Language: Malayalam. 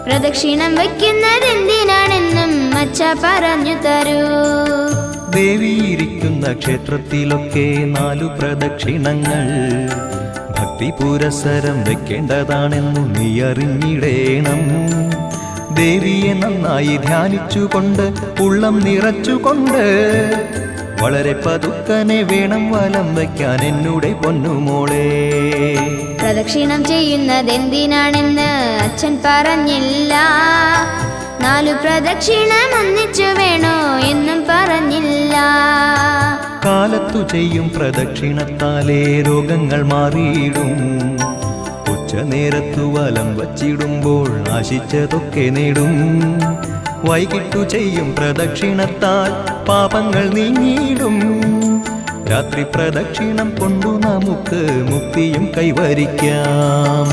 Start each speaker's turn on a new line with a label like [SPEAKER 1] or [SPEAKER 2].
[SPEAKER 1] പ്രദക്ഷിണം വയ്ക്കുന്നതെന്തിനാണെന്നും അച്ഛ പറഞ്ഞു തരൂ.
[SPEAKER 2] ദേവിയിരിക്കുന്ന ക്ഷേത്രത്തിലൊക്കെ 4 പ്രദക്ഷിണങ്ങൾ ഭക്തി പുരസരം വെക്കേണ്ടതാണെന്നു നീ അറിഞ്ഞിടേണം. ദേവിയെ നന്നായി ധ്യാനിച്ചുകൊണ്ട് ഉള്ളം നിറച്ചുകൊണ്ട് വളരെ പതുക്കനെ വേണം വലം വയ്ക്കാൻ എന്നുടെ പൊന്നുമോളെ.
[SPEAKER 1] പ്രദക്ഷിണം ചെയ്യുന്നതെന്തിനാണെന്ന് അച്ഛൻ പറഞ്ഞില്ല. 4 പ്രദക്ഷിണം ഒന്നിച്ചു വേണോ എന്നും പറഞ്ഞില്ല.
[SPEAKER 2] കാലത്തു ചെയ്യും പ്രദക്ഷിണത്താലേ രോഗങ്ങൾ മാറിയിടും. ഉച്ചനേരത്തു വലം വച്ചിടുമ്പോൾ ആശിച്ചതൊക്കെ നേടും. വൈകിട്ടു ചെയ്യും പ്രദക്ഷിണത്താൽ പാപങ്ങൾ നീങ്ങിയിടും. രാത്രി പ്രദക്ഷിണം കൊണ്ടു നമുക്ക് മുക്തിയും കൈവരിക്കാം.